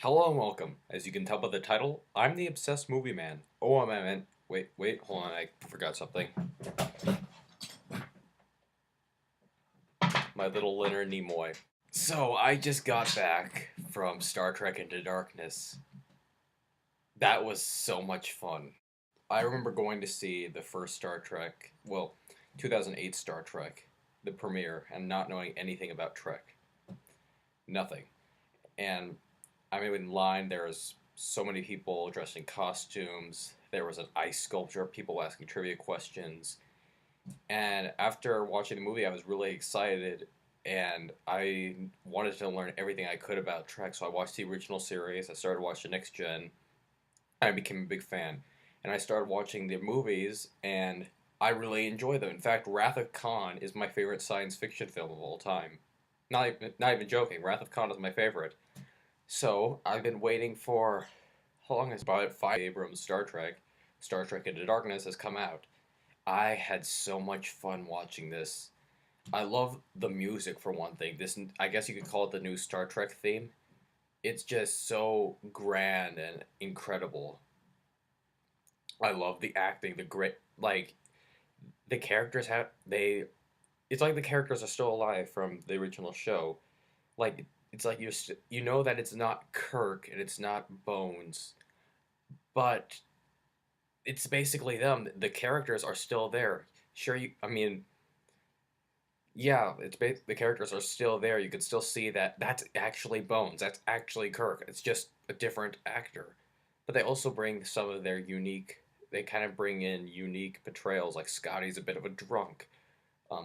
Hello and welcome. As you can tell by the title, I'm the obsessed movie man. O.M.M. Wait, hold on, I forgot something. My little Leonard Nimoy. So, I just got back from Star Trek Into Darkness. That was so much fun. I remember going to see the first Star Trek, 2008 Star Trek, the premiere, and not knowing anything about Trek. Nothing. And I mean, in line, there was so many people dressed in costumes. There was an ice sculpture, people asking trivia questions. And after watching the movie, I was really excited and I wanted to learn everything I could about Trek. So I watched the original series, I started watching Next Gen, I became a big fan. And I started watching the movies and I really enjoy them. In fact, Wrath of Khan is my favorite science fiction film of all time. Not even joking, Wrath of Khan is my favorite. So I've been waiting for how long has about five Abrams Star Trek Into Darkness has come out. I had so much fun watching this. I love the music for one thing. This I guess you could call it the new Star Trek theme. It's just so grand and incredible. I love the acting, the great the characters have they. It's like the characters are still alive from the original show. Like it's like you know that it's not Kirk and it's not Bones, but it's basically them. The characters are still there. Sure, I mean, yeah, the characters are still there. You can still see that that's actually Bones. That's actually Kirk. It's just a different actor. But they also bring some of their unique. They kind of bring in unique portrayals. Like Scotty's a bit of a drunk,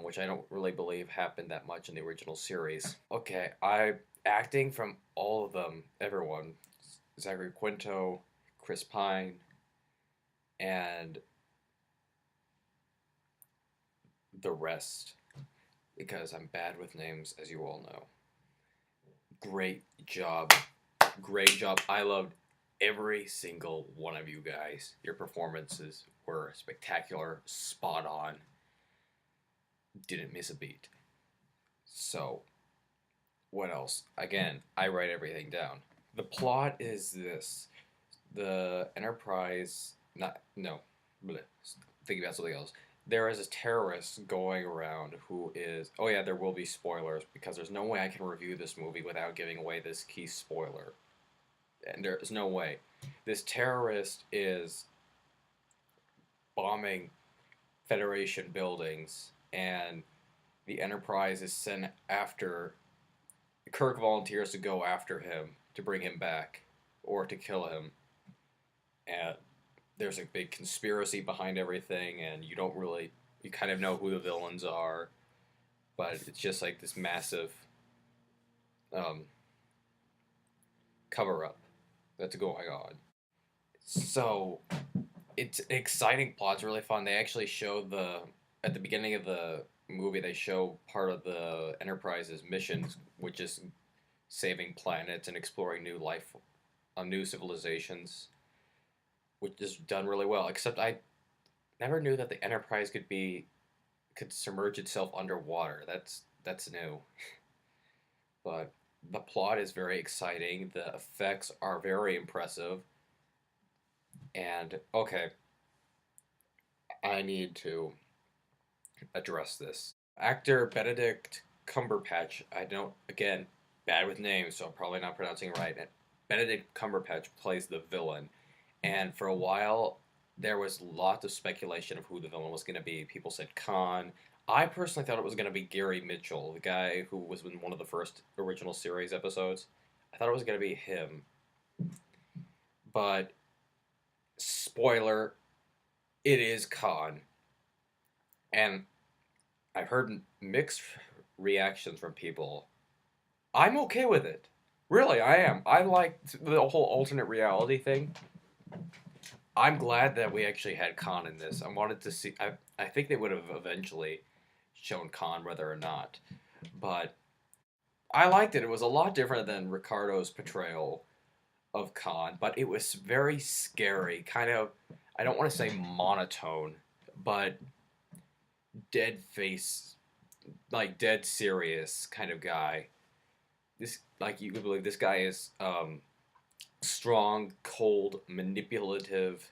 which I don't really believe happened that much in the original series. Okay, I acting from all of them, everyone, Zachary Quinto, Chris Pine, and the rest, because I'm bad with names, as you all know. Great job. Great job. I loved every single one of you guys. Your performances were spectacular, spot on. Didn't miss a beat. So, what else? Again, I write everything down. The plot is this: the Enterprise, not no, bleh, thinking about something else. There is a terrorist going around who is. Oh yeah, there will be spoilers because there's no way I can review this movie without giving away this key spoiler. And there's no way. This terrorist is bombing Federation buildings, and the Enterprise is sent after. Kirk volunteers to go after him to bring him back or to kill him. And there's a big conspiracy behind everything, and you kind of know who the villains are, but it's just like this massive um, cover up that's going on. So it's an exciting plot. It's really fun. They actually show at the beginning of the movie. They show part of the Enterprise's missions, which is saving planets and exploring new life, new civilizations, which is done really well. Except I never knew that the Enterprise could submerge itself underwater. That's new. But the plot is very exciting. The effects are very impressive. And okay, I need to address this. Actor Benedict Cumberbatch. I don't again bad with names, so I'm probably not pronouncing it right. Benedict Cumberbatch plays the villain, and for a while there was lots of speculation of who the villain was going to be. People said Khan. I personally thought it was going to be Gary Mitchell, the guy who was in one of the first original series episodes. I thought it was going to be him, but spoiler, it is Khan, and I've heard mixed reactions from people. I'm okay with it. Really, I am. I like the whole alternate reality thing. I'm glad that we actually had Khan in this. I wanted to see. I think they would have eventually shown Khan whether or not, but I liked it. It was a lot different than Ricardo's portrayal of Khan, but it was very scary. Kind of, I don't want to say monotone, but dead face, like dead serious kind of guy. This, like, you could believe this guy is strong, cold, manipulative,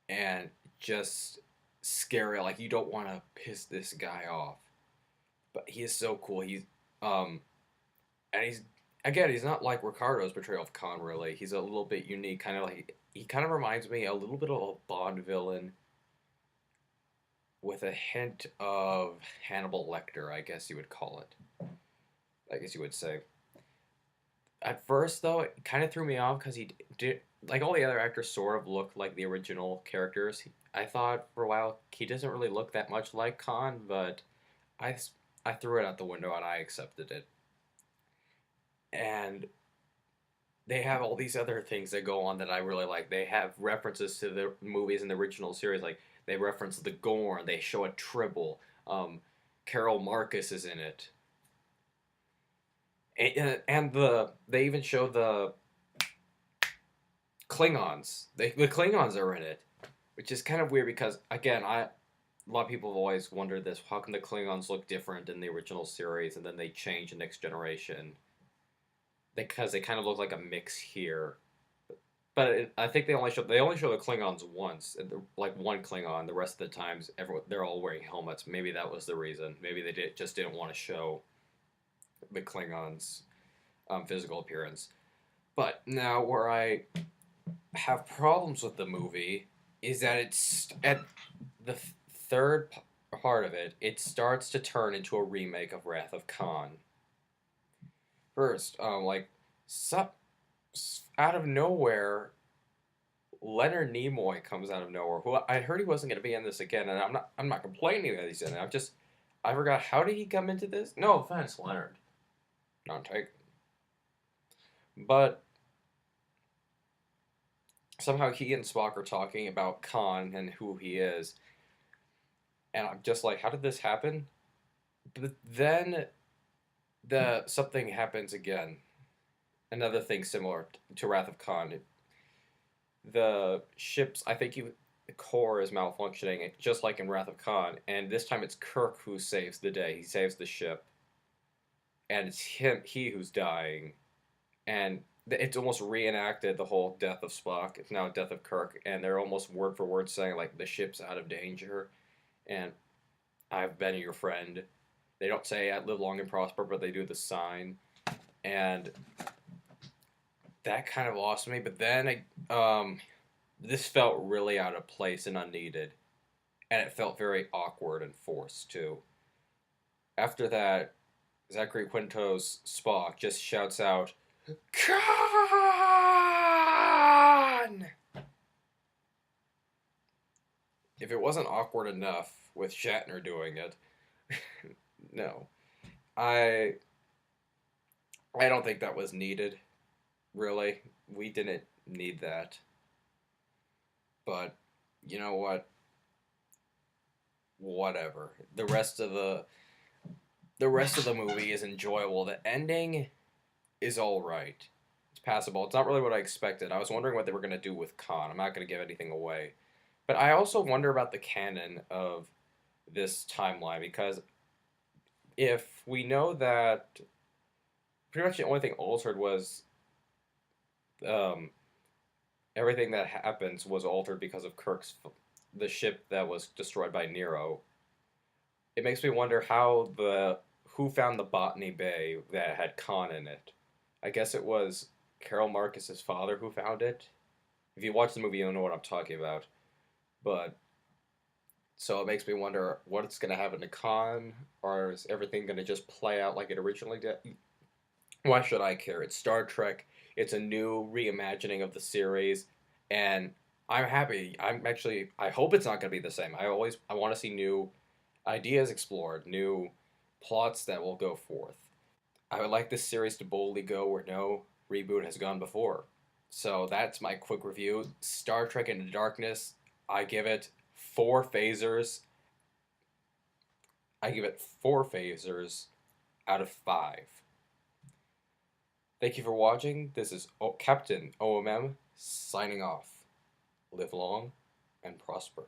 and just scary. Like you don't want to piss this guy off, but he is so cool. Um, and he's again, he's not like Ricardo's portrayal of Khan. Really, he's a little bit unique. Kind of like he kind of reminds me a little bit of a Bond villain with a hint of Hannibal Lecter. I guess you would call it. I guess you would say. At first, though, it kind of threw me off because he did like all the other actors sort of look like the original characters. I thought for a while he doesn't really look that much like Khan, but I I threw it out the window and I accepted it. And they have all these other things that go on that I really like. They have references to the movies in the original series, like they reference the Gorn. They show a Tribble. Carol Marcus is in it, and they even show the Klingons. The Klingons are in it, which is kind of weird because again, a lot of people have always wondered this: how can the Klingons look different in the original series, and then they change in Next Generation? Because they kind of look like a mix here. But I think they only show the Klingons once, like one Klingon. The rest of the times, they're all wearing helmets. Maybe that was the reason. Maybe they just didn't want to show the Klingons' physical appearance. But now, where I have problems with the movie is that it's at the third part of it. It starts to turn into a remake of Wrath of Khan. First, like, out of nowhere, Leonard Nimoy comes out of nowhere. Who I heard he wasn't going to be in this again, and I'm not complaining that he's in it. I forgot, how did he come into this? No offense, Leonard. Not taken. But somehow he and Spock are talking about Khan and who he is, and I'm just like, how did this happen? But then something happens again. Another thing similar to Wrath of Khan. The ship's, I think the core is malfunctioning, just like in Wrath of Khan, and this time it's Kirk who saves the day. He saves the ship, and it's he who's dying, and it's almost reenacted the whole death of Spock. It's now death of Kirk, and they're almost word for word saying like the ship's out of danger, and I've been your friend. They don't say I live long and prosper, but they do the sign, and that kind of lost me. But then, this felt really out of place and unneeded, and it felt very awkward and forced too. After that, Zachary Quinto's Spock just shouts out, "Khan!" If it wasn't awkward enough with Shatner doing it, no, I I don't think that was needed. Really, we didn't need that. But you know what? Whatever. The rest of the movie is enjoyable. The ending is all right. It's passable. It's not really what I expected. I was wondering what they were going to do with Khan. I'm not going to give anything away. But I also wonder about the canon of this timeline because if we know that pretty much the only thing altered was um, everything that happens was altered because of the ship that was destroyed by Nero. It makes me wonder who found the Botany Bay that had Khan in it. I guess it was Carol Marcus's father who found it. If you watch the movie, you'll know what I'm talking about. But so it makes me wonder what's going to happen to Khan, or is everything going to just play out like it originally did? Why should I care? It's Star Trek. It's a new reimagining of the series, and I'm happy. I hope it's not going to be the same. I want to see new ideas explored, new plots that will go forth. I would like this series to boldly go where no reboot has gone before. So that's my quick review. Star Trek Into Darkness, I give it four phasers. I give it four phasers out of five. Thank you for watching. This is Captain O.M.M. signing off. Live long and prosper.